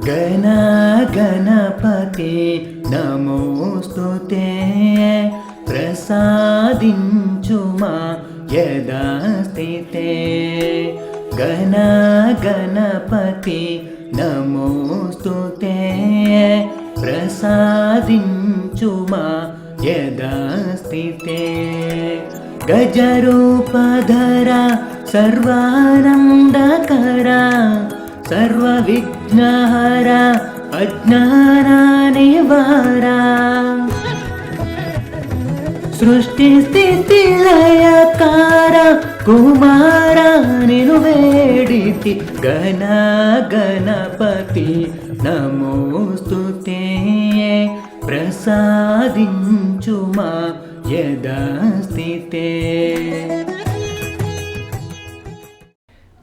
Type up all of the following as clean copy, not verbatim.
గణ గణపతి నమోస్తుతే ప్రసాదించుమా యదాస్థితే గణ గణపతి నమోస్తుతే ప్రసాదించుమా యదాస్థితే గజరూపధర సర్వానందకర సర్వవిఘ్నహర అజ్ఞాననివార సృష్టి స్థితి లయకార కుమార నిను వేడితి గణ గణపతి నమోస్తుతే ప్రసాదించుమా యదాస్థితే.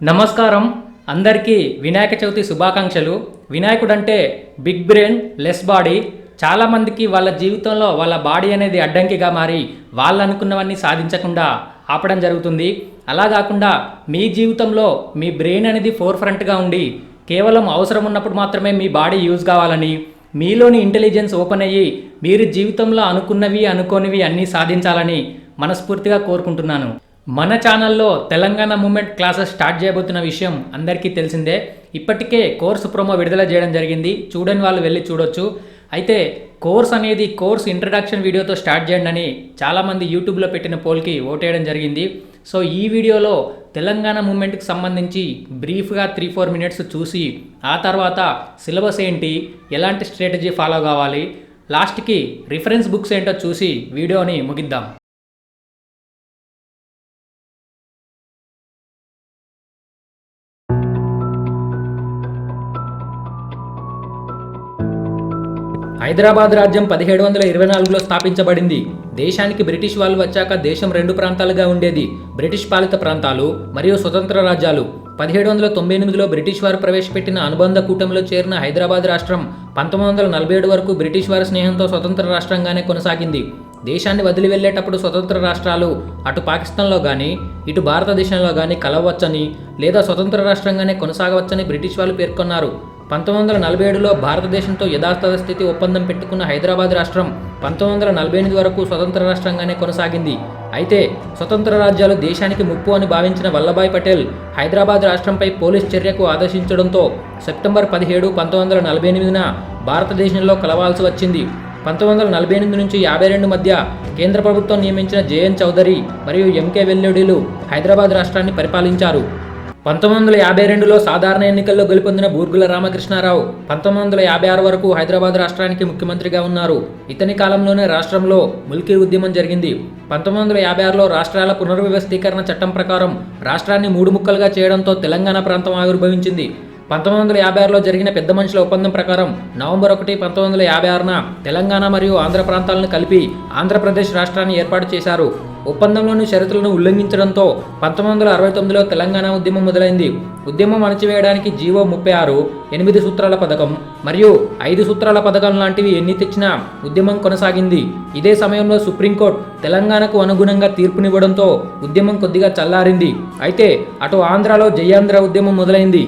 నమస్కారం, అందరికీ వినాయక చవితి శుభాకాంక్షలు. వినాయకుడు అంటే బిగ్ బ్రెయిన్ లెస్ బాడీ. చాలామందికి వాళ్ళ జీవితంలో వాళ్ళ బాడీ అనేది అడ్డంకిగా మారి వాళ్ళు అనుకున్నవన్నీ సాధించకుండా ఆపడం జరుగుతుంది. అలా కాకుండా మీ జీవితంలో మీ బ్రెయిన్ అనేది ఫోర్ ఫ్రంట్గా ఉండి కేవలం అవసరం ఉన్నప్పుడు మాత్రమే మీ బాడీ యూజ్ కావాలని, మీలోని ఇంటెలిజెన్స్ ఓపెన్ అయ్యి మీరు జీవితంలో అనుకున్నవి అనుకోనివి అన్నీ సాధించాలని మనస్ఫూర్తిగా కోరుకుంటున్నాను. మన ఛానల్లో తెలంగాణ మూమెంట్ క్లాసెస్ స్టార్ట్ చేయబోతున్న విషయం అందరికీ తెలిసిందే. ఇప్పటికే కోర్సు ప్రోమో విడుదల చేయడం జరిగింది, చూడని వాళ్ళు వెళ్ళి చూడొచ్చు. అయితే కోర్స్ అనేది కోర్స్ ఇంట్రడక్షన్ వీడియోతో స్టార్ట్ చేయండి అని చాలామంది యూట్యూబ్లో పెట్టిన పోల్కి ఓటేయడం జరిగింది. సో ఈ వీడియోలో తెలంగాణ మూమెంట్కి సంబంధించి బ్రీఫ్గా 3-4 మినిట్స్ చూసి ఆ తర్వాత సిలబస్ ఏంటి, ఎలాంటి స్ట్రాటజీ ఫాలో కావాలి, లాస్ట్కి రిఫరెన్స్ బుక్స్ ఏంటో చూసి వీడియోని ముగిద్దాం. హైదరాబాద్ రాజ్యం 1724లో స్థాపించబడింది. దేశానికి బ్రిటిష్ వాళ్ళు వచ్చాక దేశం 2 ప్రాంతాలుగా ఉండేది, బ్రిటిష్ పాలిత ప్రాంతాలు మరియు స్వతంత్ర రాజ్యాలు. 1798లో బ్రిటిష్ వారు ప్రవేశపెట్టిన అనుబంధ కూటమిలో చేరిన హైదరాబాద్ రాష్ట్రం 1947 వరకు బ్రిటిష్ వారి స్నేహంతో స్వతంత్ర రాష్ట్రంగానే కొనసాగింది. దేశాన్ని వదిలి వెళ్ళేటప్పుడు స్వతంత్ర రాష్ట్రాలు అటు పాకిస్తాన్లో కానీ ఇటు భారతదేశంలో కానీ కలవచ్చని లేదా స్వతంత్ర రాష్ట్రంగానే కొనసాగవచ్చని బ్రిటిష్ వాళ్ళు పేర్కొన్నారు. 1947లో భారతదేశంతో యథాతథ స్థితి ఒప్పందం పెట్టుకున్న హైదరాబాద్ రాష్ట్రం 1948 వరకు స్వతంత్ర రాష్ట్రంగానే కొనసాగింది. అయితే స్వతంత్ర రాజ్యాలు దేశానికి ముప్పు అని భావించిన వల్లభాయ్ పటేల్ హైదరాబాద్ రాష్ట్రంపై పోలీస్ చర్యకు ఆదేశించడంతో సెప్టెంబర్ 17, 1948న భారతదేశంలో కలవాల్సి వచ్చింది. 1948 నుంచి 52 మధ్య కేంద్ర ప్రభుత్వం నియమించిన జేఎన్ చౌదరి మరియు ఎంకే వెల్లుడిలు హైదరాబాద్ రాష్ట్రాన్ని పరిపాలించారు. 1952లో సాధారణ ఎన్నికల్లో గెలుపొందిన బూర్గుల రామకృష్ణారావు 1956 వరకు హైదరాబాద్ రాష్ట్రానికి ముఖ్యమంత్రిగా ఉన్నారు. ఇతని కాలంలోనే రాష్ట్రంలో ముల్కీ ఉద్యమం జరిగింది. 1956లో రాష్ట్రాల పునర్వ్యవస్థీకరణ చట్టం ప్రకారం రాష్ట్రాన్ని 3 ముక్కలుగా చేయడంతో తెలంగాణ ప్రాంతం ఆవిర్భవించింది. 1956లో జరిగిన పెద్ద మనుషుల ఒప్పందం ప్రకారం నవంబర్ 1, 1956న తెలంగాణ మరియు ఆంధ్ర ప్రాంతాలను కలిపి ఆంధ్రప్రదేశ్ రాష్ట్రాన్ని ఏర్పాటు చేశారు. ఒప్పందంలోని షరతులను ఉల్లంఘించడంతో 1969లో తెలంగాణ ఉద్యమం మొదలైంది. ఉద్యమం అణచివేయడానికి జీవో 36, 8 సూత్రాల పథకం మరియు 5 సూత్రాల పథకం లాంటివి ఎన్ని తెచ్చినా ఉద్యమం కొనసాగింది. ఇదే సమయంలో సుప్రీంకోర్టు తెలంగాణకు అనుగుణంగా తీర్పునివ్వడంతో ఉద్యమం కొద్దిగా చల్లారింది. అయితే అటు ఆంధ్రాలో జయాంధ్ర ఉద్యమం మొదలైంది.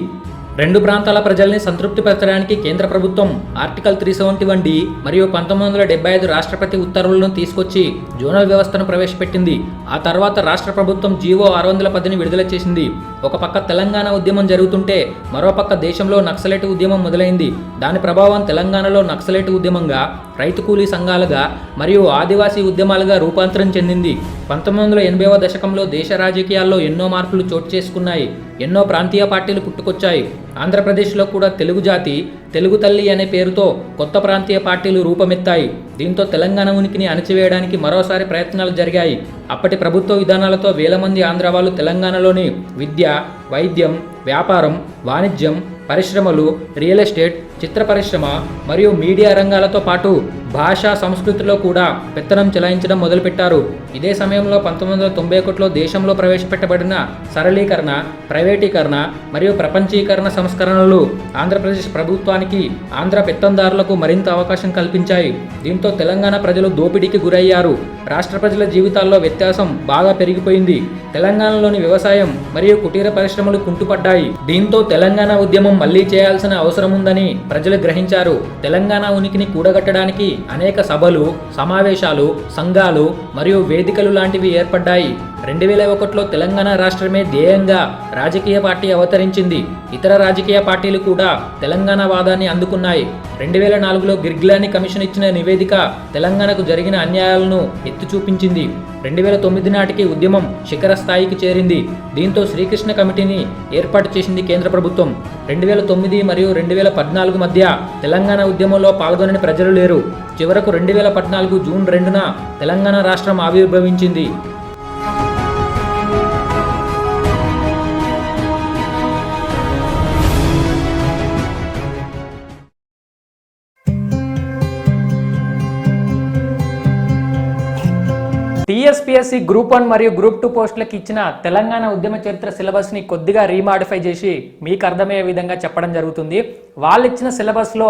2 ప్రాంతాల ప్రజల్ని సంతృప్తిపరచడానికి కేంద్ర ప్రభుత్వం ఆర్టికల్ 371D మరియు 1975 రాష్ట్రపతి ఉత్తర్వులను తీసుకొచ్చి జోనల్ వ్యవస్థను ప్రవేశపెట్టింది. ఆ తర్వాత రాష్ట్ర ప్రభుత్వం జీవో 610ని విడుదల చేసింది. ఒక పక్క తెలంగాణ ఉద్యమం జరుగుతుంటే మరోపక్క దేశంలో నక్సలైట్ ఉద్యమం మొదలైంది. దాని ప్రభావం తెలంగాణలో నక్సలైట్ ఉద్యమంగా, రైతు కూలీ సంఘాలుగా మరియు ఆదివాసీ ఉద్యమాలుగా రూపాంతరం చెందింది. 1980వ దశకంలో దేశ రాజకీయాల్లో ఎన్నో మార్పులు చోటు చేసుకున్నాయి. ఎన్నో ప్రాంతీయ పార్టీలు పుట్టుకొచ్చాయి. ఆంధ్రప్రదేశ్లో కూడా తెలుగు జాతి, తెలుగు తల్లి అనే పేరుతో కొత్త ప్రాంతీయ పార్టీలు రూపమెత్తాయి. దీంతో తెలంగాణ ఉనికిని అణచివేయడానికి మరోసారి ప్రయత్నాలు జరిగాయి. అప్పటి ప్రభుత్వ విధానాలతో వేల మంది ఆంధ్ర వాళ్ళు తెలంగాణలోని విద్య, వైద్యం, వ్యాపారం, వాణిజ్యం, పరిశ్రమలు, రియల్ ఎస్టేట్, చిత్ర పరిశ్రమ మరియు మీడియా రంగాలతో పాటు భాష, సంస్కృతిలో కూడా పెత్తనం చెలాయించడం మొదలుపెట్టారు. ఇదే సమయంలో 1991లో దేశంలో ప్రవేశపెట్టబడిన సరళీకరణ, ప్రైవేటీకరణ మరియు ప్రపంచీకరణ సంస్కరణలు ఆంధ్రప్రదేశ్ ప్రభుత్వానికి, ఆంధ్ర పెత్తందారులకు మరింత అవకాశం కల్పించాయి. దీంతో తెలంగాణ ప్రజలు దోపిడీకి గురయ్యారు. రాష్ట్ర ప్రజల జీవితాల్లో వ్యత్యాసం బాగా పెరిగిపోయింది. తెలంగాణలోని వ్యవసాయం మరియు కుటీర పరిశ్రమలు కుంటుపడ్డాయి. దీంతో తెలంగాణ ఉద్యమం మళ్లీ చేయాల్సిన అవసరం ఉందని ప్రజలు గ్రహించారు. తెలంగాణ ఉనికిని కూడగట్టడానికి అనేక సభలు, సమావేశాలు, సంఘాలు మరియు వేదికలు లాంటివి ఏర్పడ్డాయి. 2001లో తెలంగాణ రాష్ట్రమే ధ్యేయంగా రాజకీయ పార్టీ అవతరించింది. ఇతర రాజకీయ పార్టీలు కూడా తెలంగాణ వాదాన్ని అందుకున్నాయి. 2004లో గిర్గిలాని కమిషన్ ఇచ్చిన నివేదిక తెలంగాణకు జరిగిన అన్యాయాలను ఎత్తి చూపించింది. 2009 నాటికి ఉద్యమం శిఖర స్థాయికి చేరింది. దీంతో శ్రీకృష్ణ కమిటీని ఏర్పాటు చేసింది కేంద్ర ప్రభుత్వం. 2009 మరియు 2014 మధ్య తెలంగాణ ఉద్యమంలో పాల్గొనని ప్రజలు లేరు. చివరకు 2014 జూన్ 2న తెలంగాణ రాష్ట్రం ఆవిర్భవించింది. టీఎస్పీఎస్సీ గ్రూప్ 1 మరియు గ్రూప్ 2 పోస్టులకు ఇచ్చిన తెలంగాణ ఉద్యమ చరిత్ర సిలబస్ని కొద్దిగా రీమాడిఫై చేసి మీకు అర్థమయ్యే విధంగా చెప్పడం జరుగుతుంది. వాళ్ళు ఇచ్చిన సిలబస్లో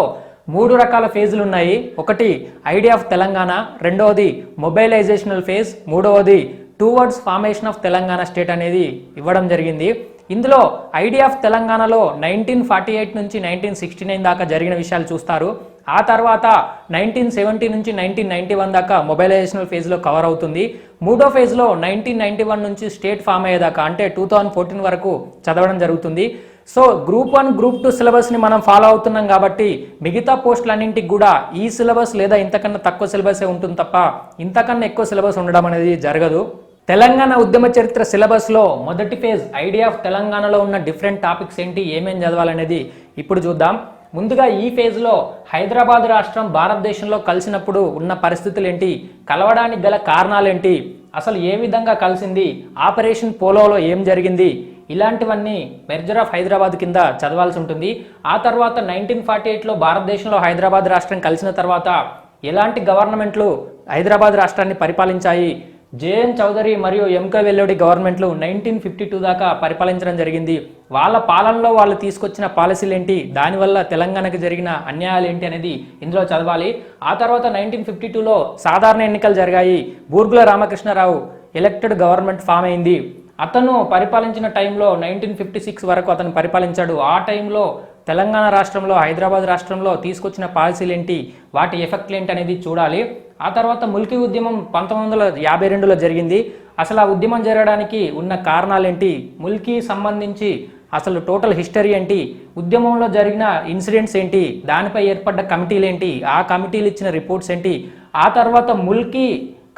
3 రకాల ఫేజులు ఉన్నాయి. ఒకటి ఐడియా ఆఫ్ తెలంగాణ, రెండవది మొబైలైజేషనల్ ఫేజ్, మూడవది towards formation of Telangana state అనేది ఇవ్వడం జరిగింది. ఇందులో ఐడియా ఆఫ్ తెలంగాణలో 1948 నుంచి 1969 దాకా జరిగిన విషయాలు చూస్తారు. ఆ తర్వాత 1970 నుంచి 1991 దాకా మొబైలైజేషనల్ ఫేజ్లో కవర్ అవుతుంది. మూడో ఫేజ్లో 1991 నుంచి స్టేట్ ఫామ్ అయ్యేదాకా అంటే 2014 వరకు చదవడం జరుగుతుంది. సో గ్రూప్ 1, గ్రూప్ 2 సిలబస్ని మనం ఫాలో అవుతున్నాం కాబట్టి మిగతా పోస్టులన్నింటికి కూడా ఈ సిలబస్ లేదా ఇంతకన్నా తక్కువ సిలబసే ఉంటుంది తప్ప ఇంతకన్నా ఎక్కువ సిలబస్ ఉండడం అనేది జరగదు. తెలంగాణ ఉద్యమ చరిత్ర సిలబస్లో మొదటి ఫేజ్ ఐడియా ఆఫ్ తెలంగాణలో ఉన్న డిఫరెంట్ టాపిక్స్ ఏంటి, ఏమేం చదవాలనేది ఇప్పుడు చూద్దాం. ముందుగా ఈ ఫేజ్లో హైదరాబాద్ రాష్ట్రం భారతదేశంలో కలిసినప్పుడు ఉన్న పరిస్థితులు ఏంటి, కలవడానికి గల కారణాలేంటి, అసలు ఏ విధంగా కలిసింది, ఆపరేషన్ పోలోలో ఏం జరిగింది, ఇలాంటివన్నీ మెర్జర్ ఆఫ్ హైదరాబాద్ కింద చదవాల్సి ఉంటుంది. ఆ తర్వాత 1948లో భారతదేశంలో హైదరాబాద్ రాష్ట్రం కలిసిన తర్వాత ఎలాంటి గవర్నమెంట్లు హైదరాబాద్ రాష్ట్రాన్ని పరిపాలించాయి, జేఎన్ చౌదరి మరియు ఎంకే వెల్లోడి గవర్నమెంట్లు 1952 దాకా పరిపాలించడం జరిగింది. వాళ్ళ పాలనలో వాళ్ళు తీసుకొచ్చిన పాలసీలు ఏంటి, దానివల్ల తెలంగాణకు జరిగిన అన్యాయాలు ఏంటి అనేది ఇందులో చదవాలి. ఆ తర్వాత 1952లో సాధారణ ఎన్నికలు జరిగాయి. Burgula Ramakrishna Rao elected government form అయింది. అతను పరిపాలించిన టైంలో 1956 వరకు అతను పరిపాలించాడు. ఆ టైంలో తెలంగాణ రాష్ట్రంలో హైదరాబాద్ రాష్ట్రంలో తీసుకొచ్చిన పాలసీలు ఏంటి, వాటి ఎఫెక్ట్లు ఏంటి అనేది చూడాలి. ఆ తర్వాత ముల్కీ ఉద్యమం 1952లో జరిగింది. అసలు ఆ ఉద్యమం జరగడానికి ఉన్న కారణాలేంటి, ముల్కీ సంబంధించి అసలు టోటల్ హిస్టరీ ఏంటి, ఉద్యమంలో జరిగిన ఇన్సిడెంట్స్ ఏంటి, దానిపై ఏర్పడ్డ కమిటీలు ఏంటి, ఆ కమిటీలు ఇచ్చిన రిపోర్ట్స్ ఏంటి, ఆ తర్వాత ముల్కీ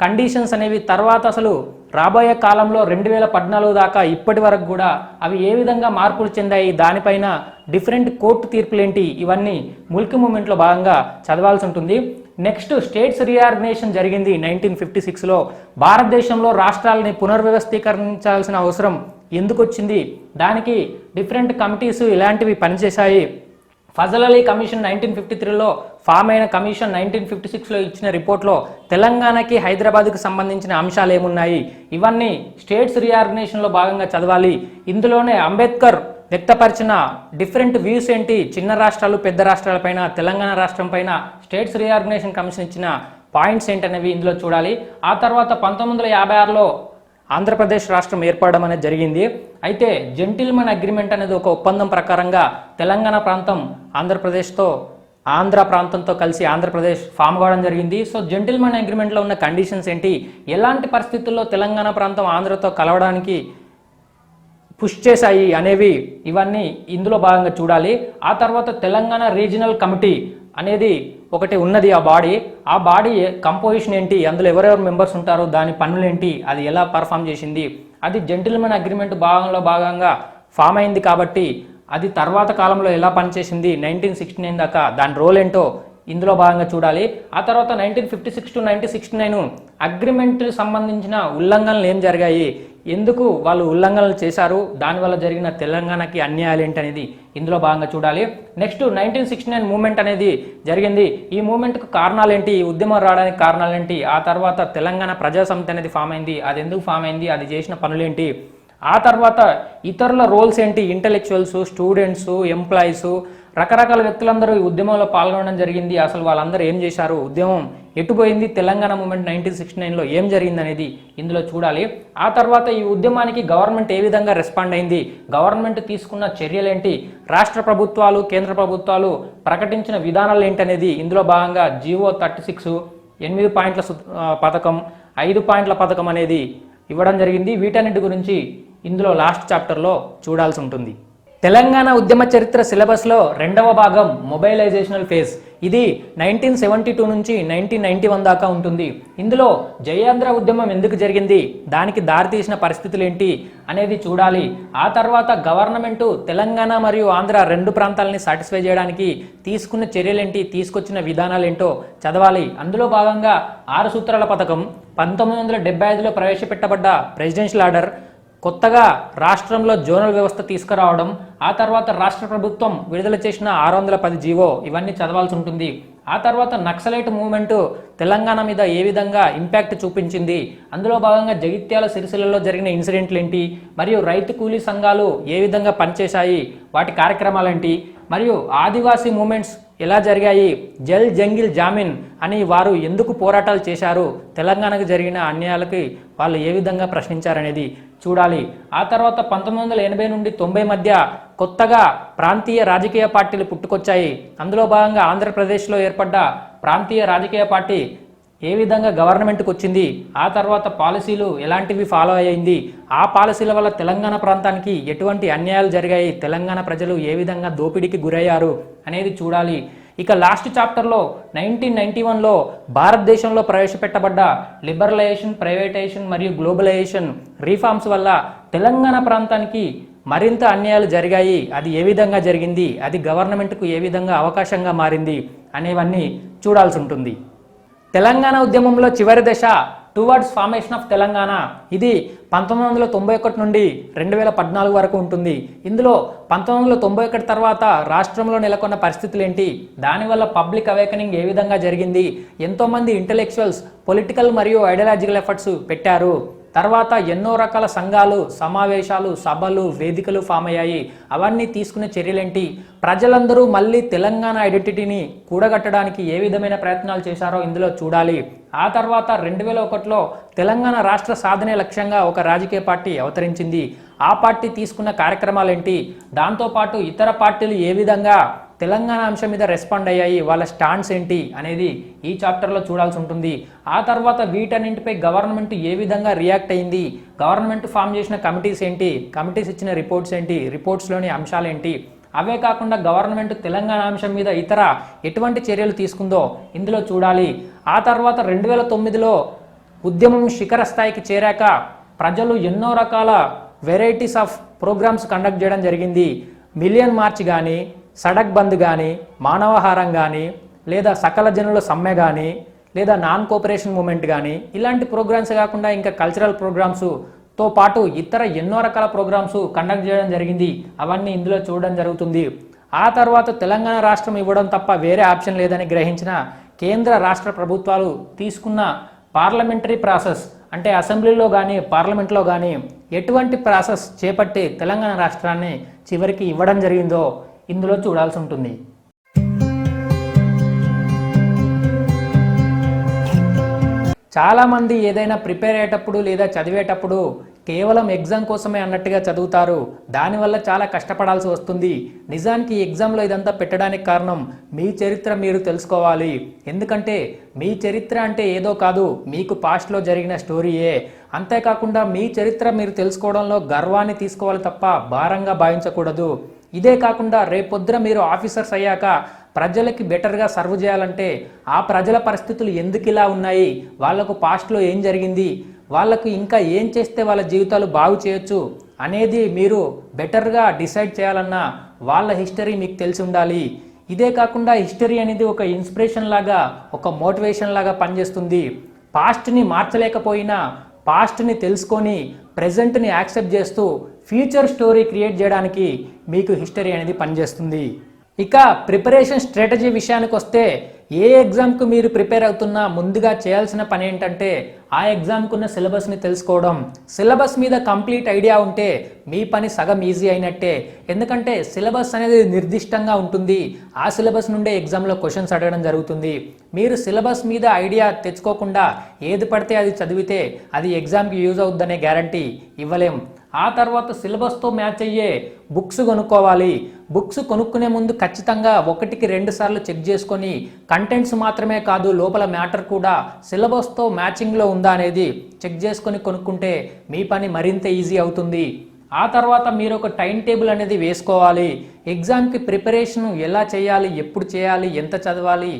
కండిషన్స్ అనేవి తర్వాత అసలు రాబోయే కాలంలో 2014 దాకా ఇప్పటి వరకు కూడా అవి ఏ విధంగా మార్పులు చెందాయి, దానిపైన డిఫరెంట్ కోర్టు తీర్పులేంటి, ఇవన్నీ ముల్కీ మూమెంట్లో భాగంగా చదవాల్సి ఉంటుంది. నెక్స్ట్ స్టేట్స్ రీఆర్గనైజేషన్ జరిగింది 1956లో. భారతదేశంలో రాష్ట్రాలని పునర్వ్యవస్థీకరించాల్సిన అవసరం ఎందుకు వచ్చింది, దానికి డిఫరెంట్ కమిటీస్ ఇలాంటివి పనిచేశాయి. ఫజల్ అలీ కమిషన్ 1953లో ఫామ్ అయిన కమిషన్ 1956లో ఇచ్చిన రిపోర్ట్లో తెలంగాణకి హైదరాబాద్కి సంబంధించిన అంశాలు ఏమున్నాయి, ఇవన్నీ స్టేట్స్ రీఆర్గనైజేషన్లో భాగంగా చదవాలి. ఇందులోనే అంబేద్కర్ వ్యక్తపరిచిన డిఫరెంట్ వ్యూస్ ఏంటి, చిన్న రాష్ట్రాలు పెద్ద రాష్ట్రాలపైన, తెలంగాణ రాష్ట్రం పైన స్టేట్స్ రీఆర్గనైజేషన్ కమిషన్ ఇచ్చిన పాయింట్స్ ఏంటనేవి ఇందులో చూడాలి. ఆ తర్వాత 1956లో ఆంధ్రప్రదేశ్ రాష్ట్రం ఏర్పడడం అనేది జరిగింది. అయితే జెంటిల్మెన్ అగ్రిమెంట్ అనేది ఒక ఒప్పందం ప్రకారంగా తెలంగాణ ప్రాంతం ఆంధ్ర ప్రాంతంతో కలిసి ఆంధ్రప్రదేశ్ ఫామ్ కావడం జరిగింది. సో జెంటిల్మెన్ అగ్రిమెంట్లో ఉన్న కండిషన్స్ ఏంటి, ఎలాంటి పరిస్థితుల్లో తెలంగాణ ప్రాంతం ఆంధ్రతో కలవడానికి పుష్ చేశాయి అనేవి ఇవన్నీ ఇందులో భాగంగా చూడాలి. ఆ తర్వాత తెలంగాణ రీజనల్ కమిటీ అనేది ఒకటి ఉన్నది. ఆ బాడీ కంపోజిషన్ ఏంటి, అందులో ఎవరెవరు మెంబర్స్ ఉంటారో, దాని పనులేంటి, అది ఎలా పర్ఫామ్ చేసింది, అది జెంటిల్మెన్ అగ్రిమెంట్ భాగంగా ఫామ్ అయింది కాబట్టి అది తర్వాత కాలంలో ఎలా పనిచేసింది 1969 దాకా, దాని రోల్ ఏంటో ఇందులో భాగంగా చూడాలి. ఆ తర్వాత 1956 to 1969 అగ్రిమెంట్ సంబంధించిన ఉల్లంఘనలు ఏం జరిగాయి, ఎందుకు వాళ్ళు ఉల్లంఘనలు చేశారు, దానివల్ల జరిగిన తెలంగాణకి అన్యాయాలు ఏంటనేది ఇందులో భాగంగా చూడాలి. నెక్స్ట్ 1969 మూమెంట్ అనేది జరిగింది. ఈ మూమెంట్కు కారణాలు ఏంటి, ఈ ఉద్యమం రావడానికి కారణాలు ఏంటి, ఆ తర్వాత తెలంగాణ ప్రజాసమితి అనేది ఫామ్ అయింది, అది ఎందుకు ఫామ్ అయింది, అది చేసిన పనులేంటి, ఆ తర్వాత ఇతరుల రోల్స్ ఏంటి, ఇంటెలెక్చువల్స్, స్టూడెంట్స్, ఎంప్లాయీస్, రకరకాల వ్యక్తులందరూ ఈ ఉద్యమంలో పాల్గొనడం జరిగింది. అసలు వాళ్ళందరూ ఏం చేశారు, ఉద్యమం ఎటుపోయింది, తెలంగాణ మూమెంట్ 1969లో ఏం జరిగింది అనేది ఇందులో చూడాలి. ఆ తర్వాత ఈ ఉద్యమానికి గవర్నమెంట్ ఏ విధంగా రెస్పాండ్ అయింది, గవర్నమెంట్ తీసుకున్న చర్యలేంటి, రాష్ట్ర ప్రభుత్వాలు, కేంద్ర ప్రభుత్వాలు ప్రకటించిన విధానాలు ఏంటనేది ఇందులో భాగంగా జీవో 36, 8 పాయింట్ల పథకం, 5 పాయింట్ల పథకం అనేది ఇవ్వడం జరిగింది. వీటన్నిటి గురించి ఇందులో లాస్ట్ చాప్టర్లో చూడాల్సి ఉంటుంది. తెలంగాణ ఉద్యమ చరిత్ర సిలబస్లో రెండవ భాగం మొబైలైజేషనల్ ఫేజ్. ఇది 1972 నుంచి 1991 దాకా ఉంటుంది. ఇందులో జయాంధ్ర ఉద్యమం ఎందుకు జరిగింది, దానికి దారితీసిన పరిస్థితులు ఏంటి అనేది చూడాలి. ఆ తర్వాత గవర్నమెంటు తెలంగాణ మరియు ఆంధ్ర రెండు ప్రాంతాలని సాటిస్ఫై చేయడానికి తీసుకున్న చర్యలేంటి, తీసుకొచ్చిన విధానాలు ఏంటో చదవాలి. అందులో భాగంగా 6 సూత్రాల పథకం, 1975లో ప్రవేశపెట్టబడ్డ ప్రెసిడెన్షియల్ ఆర్డర్, కొత్తగా రాష్ట్రంలో జోనల్ వ్యవస్థ తీసుకురావడం, ఆ తర్వాత రాష్ట్ర ప్రభుత్వం విడుదల చేసిన 610 జీవో, ఇవన్నీ చదవాల్సి ఉంటుంది. ఆ తర్వాత నక్సలైట్ మూవ్మెంట్ తెలంగాణ మీద ఏ విధంగా ఇంపాక్ట్ చూపించింది, అందులో భాగంగా జగిత్యాల, సిరిసిల్లలో జరిగిన ఇన్సిడెంట్లు ఏంటి, మరియు రైతు కూలీ సంఘాలు ఏ విధంగా పనిచేశాయి, వాటి కార్యక్రమాలేంటి, మరియు ఆదివాసీ మూమెంట్స్ ఎలా జరిగాయి, జల్ జంగిల్ జామీన్ అని వారు ఎందుకు పోరాటాలు చేశారు, తెలంగాణకు జరిగిన అన్యాయాలకి వాళ్ళు ఏ విధంగా ప్రశ్నించారనేది చూడాలి. ఆ తర్వాత 1980 నుండి 90 మధ్య కొత్తగా ప్రాంతీయ రాజకీయ పార్టీలు పుట్టుకొచ్చాయి. అందులో భాగంగా ఆంధ్రప్రదేశ్లో ఏర్పడ్డ ప్రాంతీయ రాజకీయ పార్టీ ఏ విధంగా గవర్నమెంట్కి వచ్చింది, ఆ తర్వాత పాలసీలు ఎలాంటివి ఫాలో అయ్యింది, ఆ పాలసీల వల్ల తెలంగాణ ప్రాంతానికి ఎటువంటి అన్యాయాలు జరిగాయి, తెలంగాణ ప్రజలు ఏ విధంగా దోపిడీకి గురయ్యారు అనేది చూడాలి. ఇక లాస్ట్ చాప్టర్లో 1991లో భారతదేశంలో ప్రవేశపెట్టబడ్డ లిబరలైజేషన్, ప్రైవేటైజేషన్ మరియు గ్లోబలైజేషన్ రీఫార్మ్స్ వల్ల తెలంగాణ ప్రాంతానికి మరింత అన్యాయాలు జరిగాయి, అది ఏ విధంగా జరిగింది, అది గవర్నమెంట్కు ఏ విధంగా అవకాశంగా మారింది అనేవన్నీ చూడాల్సి ఉంటుంది. తెలంగాణ ఉద్యమంలో చివరి దశ టువర్డ్స్ ఫార్మేషన్ ఆఫ్ తెలంగాణ. ఇది 1991 నుండి 2014 వరకు ఉంటుంది. ఇందులో 1991 తర్వాత రాష్ట్రంలో నెలకొన్న పరిస్థితులు ఏంటి, దానివల్ల పబ్లిక్ అవేకనింగ్ ఏ విధంగా జరిగింది, ఎంతోమంది ఇంటెలెక్చువల్స్ పొలిటికల్ మరియు ఐడియాలజికల్ ఎఫర్ట్స్ పెట్టారు. తర్వాత ఎన్నో రకాల సంఘాలు, సమావేశాలు, సభలు, వేదికలు ఫామ్ అయ్యాయి. అవన్నీ తీసుకునే చర్యలేంటి, ప్రజలందరూ మళ్ళీ తెలంగాణ ఐడెంటిటీని కూడగట్టడానికి ఏ విధమైన ప్రయత్నాలు చేశారో ఇందులో చూడాలి. ఆ తర్వాత 2001లో తెలంగాణ రాష్ట్ర సాధనే లక్ష్యంగా ఒక రాజకీయ పార్టీ అవతరించింది. ఆ పార్టీ తీసుకున్న కార్యక్రమాలేంటి, దాంతోపాటు ఇతర పార్టీలు ఏ విధంగా తెలంగాణ అంశం మీద రెస్పాండ్ అయ్యాయి, వాళ్ళ స్టాండ్స్ ఏంటి అనేది ఈ చాప్టర్లో చూడాల్సి ఉంటుంది. ఆ తర్వాత వీటన్నింటిపై గవర్నమెంట్ ఏ విధంగా రియాక్ట్ అయింది, గవర్నమెంట్ ఫామ్ చేసిన కమిటీస్ ఏంటి, కమిటీస్ ఇచ్చిన రిపోర్ట్స్ ఏంటి, రిపోర్ట్స్లోని అంశాలేంటి, అవే కాకుండా గవర్నమెంట్ తెలంగాణ అంశం మీద ఇతర ఎటువంటి చర్యలు తీసుకుందో ఇందులో చూడాలి. ఆ తర్వాత 2009లో ఉద్యమం శిఖర స్థాయికి చేరాక ప్రజలు ఎన్నో రకాల వెరైటీస్ ఆఫ్ ప్రోగ్రామ్స్ కండక్ట్ చేయడం జరిగింది. మిలియన్ మార్చ్ కానీ, సడక్ బంద్ కానీ, మానవహారం కానీ, లేదా సకల జనుల సమ్మె కానీ, లేదా నాన్ కోఆపరేషన్ మూమెంట్ కానీ, ఇలాంటి ప్రోగ్రామ్స్ కాకుండా ఇంకా కల్చరల్ ప్రోగ్రామ్స్తో పాటు ఇతర ఎన్నో రకాల ప్రోగ్రామ్స్ కండక్ట్ చేయడం జరిగింది. అవన్నీ ఇందులో చూడడం జరుగుతుంది. ఆ తర్వాత తెలంగాణ రాష్ట్రం ఇవ్వడం తప్ప వేరే ఆప్షన్ లేదని గ్రహించిన కేంద్ర రాష్ట్ర ప్రభుత్వాలు తీసుకున్న పార్లమెంటరీ ప్రాసెస్, అంటే అసెంబ్లీలో కానీ పార్లమెంట్లో కానీ ఎటువంటి ప్రాసెస్ చేపట్టి తెలంగాణ రాష్ట్రాన్ని చివరికి ఇవ్వడం జరిగిందో ఇందులో చూడాల్సి ఉంటుంది. చాలామంది ఏదైనా ప్రిపేర్ అయ్యేటప్పుడు లేదా చదివేటప్పుడు కేవలం ఎగ్జామ్ కోసమే అన్నట్టుగా చదువుతారు. దానివల్ల చాలా కష్టపడాల్సి వస్తుంది. నిజానికి ఎగ్జామ్లో ఇదంతా పెట్టడానికి కారణం మీ చరిత్ర మీరు తెలుసుకోవాలి. ఎందుకంటే మీ చరిత్ర అంటే ఏదో కాదు, మీకు పాస్ట్లో జరిగిన స్టోరీయే. అంతేకాకుండా మీ చరిత్ర మీరు తెలుసుకోవడంలో గర్వాన్ని తీసుకోవాలి తప్ప భారంగా భావించకూడదు. ఇదే కాకుండా రేపొద్దున మీరు ఆఫీసర్స్ అయ్యాక ప్రజలకి బెటర్గా సర్వ్ చేయాలంటే ఆ ప్రజల పరిస్థితులు ఎందుకు ఇలా ఉన్నాయి, వాళ్లకు పాస్ట్లో ఏం జరిగింది, వాళ్లకు ఇంకా ఏం చేస్తే వాళ్ళ జీవితాలు బాగు చేయొచ్చు అనేది మీరు బెటర్గా డిసైడ్ చేయాలన్నా వాళ్ళ హిస్టరీ మీకు తెలిసి ఉండాలి. ఇదే కాకుండా హిస్టరీ అనేది ఒక ఇన్స్పిరేషన్ లాగా, ఒక మోటివేషన్ లాగా పనిచేస్తుంది. పాస్ట్ని మార్చలేకపోయినా పాస్ట్ని తెలుసుకొని ప్రెజెంట్ని యాక్సెప్ట్ చేస్తూ ఫ్యూచర్ స్టోరీ క్రియేట్ చేయడానికి మీకు హిస్టరీ అనేది పనిచేస్తుంది. ఇక ప్రిపరేషన్ స్ట్రాటజీ విషయానికి వస్తే ఏ ఎగ్జామ్కు మీరు ప్రిపేర్ అవుతున్నా ముందుగా చేయాల్సిన పని ఏంటంటే ఆ ఎగ్జామ్కు ఉన్న సిలబస్ని తెలుసుకోవడం. సిలబస్ మీద కంప్లీట్ ఐడియా ఉంటే మీ పని సగం ఈజీ అయినట్టే. ఎందుకంటే సిలబస్ అనేది నిర్దిష్టంగా ఉంటుంది. ఆ సిలబస్ నుండే ఎగ్జామ్లో క్వశ్చన్స్ అడగడం జరుగుతుంది. మీరు సిలబస్ మీద ఐడియా తెచ్చుకోకుండా ఏది పడితే అది చదివితే అది ఎగ్జామ్కి యూజ్ అవుద్దనే గ్యారంటీ ఇవ్వలేం. ఆ తర్వాత సిలబస్తో మ్యాచ్ అయ్యే బుక్స్ కొనుక్కోవాలి. బుక్స్ కొనుక్కునే ముందు ఖచ్చితంగా 1-2 సార్లు చెక్ చేసుకొని కంటెంట్స్ మాత్రమే కాదు లోపల మ్యాటర్ కూడా సిలబస్తో మ్యాచింగ్లో ఉందా అనేది చెక్ చేసుకొని కొనుక్కుంటే మీ పని మరింత ఈజీ అవుతుంది. ఆ తర్వాత మీరు ఒక టైం టేబుల్ అనేది వేసుకోవాలి. ఎగ్జామ్కి ప్రిపరేషన్ ఎలా చేయాలి, ఎప్పుడు చేయాలి, ఎంత చదవాలి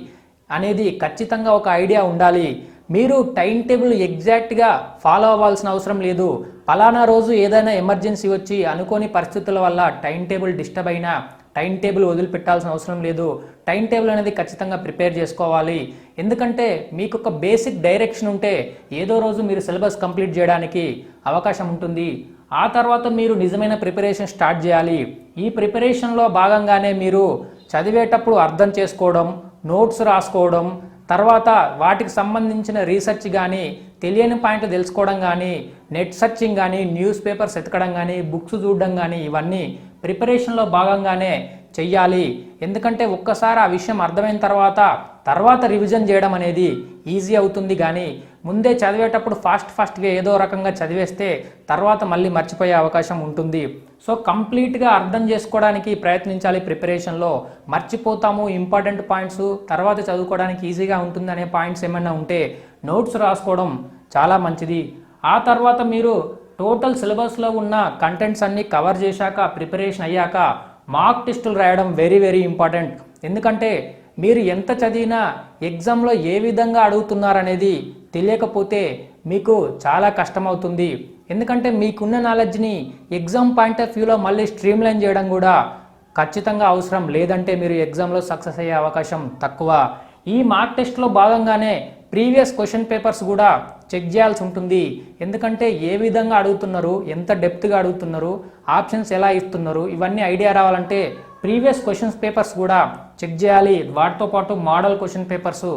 అనేది ఖచ్చితంగా ఒక ఐడియా ఉండాలి. మీరు టైం టేబుల్ ఎగ్జాక్ట్గా ఫాలో అవ్వాల్సిన అవసరం లేదు. పలానా రోజు ఏదైనా ఎమర్జెన్సీ వచ్చి అనుకోని పరిస్థితుల వల్ల టైం టేబుల్ డిస్టర్బ్ అయినా టైం టేబుల్ వదిలిపెట్టాల్సిన అవసరం లేదు. టైం టేబుల్ అనేది ఖచ్చితంగా ప్రిపేర్ చేసుకోవాలి. ఎందుకంటే మీకు ఒక బేసిక్ డైరెక్షన్ ఉంటే ఏదో రోజు మీరు సిలబస్ కంప్లీట్ చేయడానికి అవకాశం ఉంటుంది. ఆ తర్వాత మీరు నిజమైన ప్రిపరేషన్ స్టార్ట్ చేయాలి. ఈ ప్రిపరేషన్లో భాగంగానే మీరు చదివేటప్పుడు అర్థం చేసుకోవడం, నోట్స్ రాసుకోవడం, తర్వాత వాటికి సంబంధించిన రీసెర్చ్ కానీ, తెలియని పాయింట్లు తెలుసుకోవడం కానీ, నెట్ సర్చింగ్ కానీ, న్యూస్ పేపర్స్ ఎతకడం కానీ, బుక్స్ చూడడం కానీ ఇవన్నీ ప్రిపరేషన్లో భాగంగానే చెయ్యాలి. ఎందుకంటే ఒక్కసారి ఆ విషయం అర్థమైన తర్వాత రివిజన్ చేయడం అనేది ఈజీ అవుతుంది. కానీ ముందే చదివేటప్పుడు ఫాస్ట్గా ఏదో రకంగా చదివేస్తే తర్వాత మళ్ళీ మర్చిపోయే అవకాశం ఉంటుంది. సో కంప్లీట్గా అర్థం చేసుకోవడానికి ప్రయత్నించాలి. ప్రిపరేషన్లో మర్చిపోతాము ఇంపార్టెంట్ పాయింట్స్, తర్వాత చదువుకోవడానికి ఈజీగా ఉంటుంది అనే పాయింట్స్ ఏమైనా ఉంటే నోట్స్ రాసుకోవడం చాలా మంచిది. ఆ తర్వాత మీరు టోటల్ సిలబస్లో ఉన్న కంటెంట్స్ అన్నీ కవర్ చేశాక, ప్రిపరేషన్ అయ్యాక మార్క్ టెస్టులు రాయడం వెరీ ఇంపార్టెంట్. ఎందుకంటే మీరు ఎంత చదివినా ఎగ్జామ్లో ఏ విధంగా అడుగుతున్నారనేది తెలియకపోతే మీకు చాలా కష్టమవుతుంది. ఎందుకంటే మీకున్న నాలెడ్జ్ని ఎగ్జామ్ పాయింట్ ఆఫ్ వ్యూలో మళ్ళీ స్ట్రీమ్లైన్ చేయడం కూడా ఖచ్చితంగా అవసరం. లేదంటే మీరు ఎగ్జామ్లో సక్సెస్ అయ్యే అవకాశం తక్కువ. ఈ మార్క్ టెస్ట్లో భాగంగానే ప్రీవియస్ క్వశ్చన్ పేపర్స్ కూడా చెక్ చేయాల్సి ఉంటుంది. ఎందుకంటే ఏ విధంగా అడుగుతున్నారు, ఎంత డెప్త్గా అడుగుతున్నారు, ఆప్షన్స్ ఎలా ఇస్తున్నారు, ఇవన్నీ ఐడియా రావాలంటే ప్రీవియస్ క్వశ్చన్స్ పేపర్స్ కూడా చెక్ చేయాలి. వాటితో పాటు మోడల్ క్వశ్చన్ పేపర్స్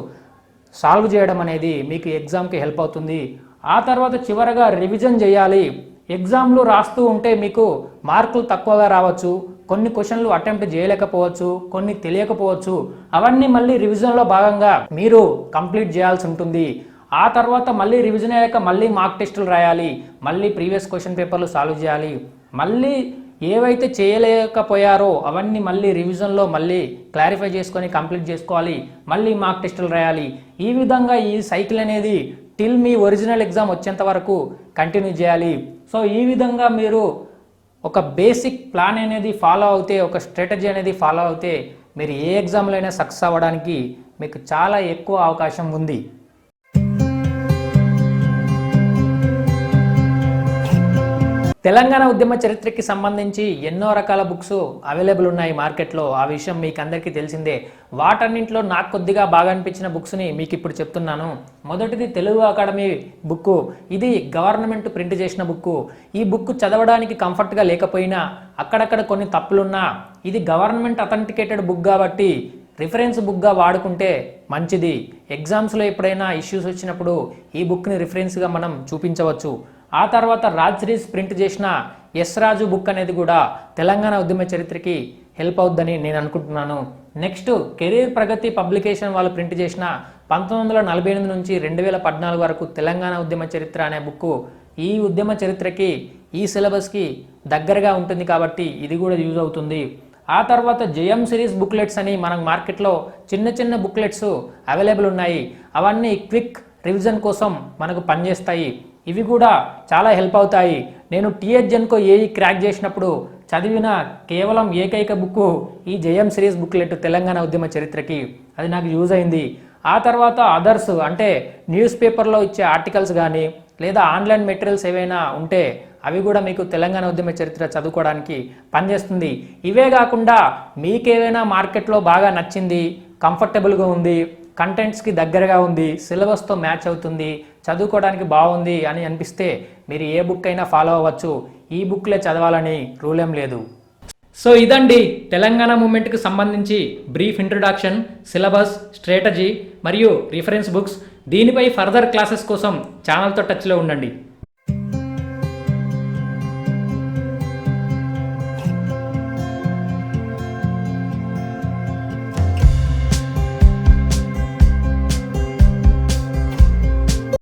సాల్వ్ చేయడం అనేది మీకు ఎగ్జామ్కి హెల్ప్ అవుతుంది. ఆ తర్వాత చివరగా రివిజన్ చేయాలి. ఎగ్జామ్లు రాస్తూ ఉంటే మీకు మార్కులు తక్కువగా రావచ్చు, కొన్ని క్వశ్చన్లు అటెంప్ట్ చేయలేకపోవచ్చు, కొన్ని తెలియకపోవచ్చు. అవన్నీ మళ్ళీ రివిజన్లో భాగంగా మీరు కంప్లీట్ చేయాల్సి ఉంటుంది. ఆ తర్వాత మళ్ళీ రివిజన్ అయ్యాక మళ్ళీ మార్క్ టెస్టులు రాయాలి, మళ్ళీ ప్రీవియస్ క్వశ్చన్ పేపర్లు సాల్వ్ చేయాలి, మళ్ళీ ఏవైతే చేయలేకపోయారో అవన్నీ మళ్ళీ రివిజన్లో మళ్ళీ క్లారిఫై చేసుకొని కంప్లీట్ చేసుకోవాలి, మళ్ళీ మార్క్ టెస్టులు రాయాలి. ఈ విధంగా ఈ సైకిల్ అనేది టిల్ మీ ఒరిజినల్ ఎగ్జామ్ వచ్చేంత వరకు కంటిన్యూ చేయాలి. సో ఈ విధంగా మీరు ఒక బేసిక్ ప్లాన్ అనేది ఫాలో అవుతే, ఒక స్ట్రాటజీ అనేది ఫాలో అవుతే మీరు ఏ ఎగ్జామ్లో అయినా సక్సెస్ అవ్వడానికి మీకు చాలా ఎక్కువ అవకాశం ఉంది. తెలంగాణ ఉద్యమ చరిత్రకి సంబంధించి ఎన్నో రకాల బుక్స్ అవైలబుల్ ఉన్నాయి మార్కెట్లో. ఆ విషయం మీకు అందరికీ తెలిసిందే. వాటన్నింటిలో నాకు కొద్దిగా బాగా అనిపించిన బుక్స్ని మీకు ఇప్పుడు చెప్తున్నాను. మొదటిది తెలుగు అకాడమీ బుక్. ఇది గవర్నమెంట్ ప్రింట్ చేసిన బుక్. ఈ బుక్ చదవడానికి కంఫర్ట్గా లేకపోయినా, అక్కడక్కడ కొన్ని తప్పులున్నా, ఇది గవర్నమెంట్ అథెంటికేటెడ్ బుక్ కాబట్టి రిఫరెన్స్ బుక్గా వాడుకుంటే మంచిది. ఎగ్జామ్స్లో ఎప్పుడైనా ఇష్యూస్ వచ్చినప్పుడు ఈ బుక్ని రిఫరెన్స్గా మనం చూపించవచ్చు. ఆ తర్వాత రాజ్ సిరీస్ ప్రింట్ చేసిన ఎస్ రాజు బుక్ అనేది కూడా తెలంగాణ ఉద్యమ చరిత్రకి హెల్ప్ అవుద్దని నేను అనుకుంటున్నాను. నెక్స్ట్ కెరీర్ ప్రగతి పబ్లికేషన్ వాళ్ళు ప్రింట్ చేసిన 1948 నుంచి 2014 వరకు తెలంగాణ ఉద్యమ చరిత్ర అనే బుక్ ఈ ఉద్యమ చరిత్రకి, ఈ సిలబస్కి దగ్గరగా ఉంటుంది కాబట్టి ఇది కూడా యూజ్ అవుతుంది. ఆ తర్వాత జయం సిరీస్ బుక్లెట్స్ అని మనకు మార్కెట్లో చిన్న బుక్లెట్స్ అవైలబుల్ ఉన్నాయి. అవన్నీ క్విక్ రివిజన్ కోసం మనకు పనిచేస్తాయి. ఇవి కూడా చాలా హెల్ప్ అవుతాయి. నేను టీహెచ్ఎన్కో ఏఈ క్రాక్ చేసినప్పుడు చదివిన కేవలం ఏకైక బుక్ ఈ జయం సిరీస్ బుక్లెట్ తెలంగాణ ఉద్యమ చరిత్రకి. అది నాకు యూజ్ అయింది. ఆ తర్వాత అదర్స్ అంటే న్యూస్ పేపర్లో ఇచ్చే ఆర్టికల్స్ కానీ లేదా ఆన్లైన్ మెటీరియల్స్ ఏవైనా ఉంటే అవి కూడా మీకు తెలంగాణ ఉద్యమ చరిత్ర చదువుకోవడానికి పనిచేస్తుంది. ఇవే కాకుండా మీకేమైనా మార్కెట్లో బాగా నచ్చింది, కంఫర్టబుల్గా ఉంది, కంటెంట్స్కి దగ్గరగా ఉంది, సిలబస్తో మ్యాచ్ అవుతుంది, చదువుకోవడానికి బాగుంది అని అనిపిస్తే మీరు ఏ బుక్ అయినా ఫాలో అవ్వచ్చు. ఈ బుక్లే చదవాలని రూల్ ఏం లేదు. సో ఇదండి తెలంగాణ మూమెంట్కి సంబంధించి బ్రీఫ్ ఇంట్రొడక్షన్, సిలబస్, స్ట్రాటజీ మరియు రిఫరెన్స్ బుక్స్. దీనిపై ఫర్దర్ క్లాసెస్ కోసం ఛానల్తో టచ్లో ఉండండి.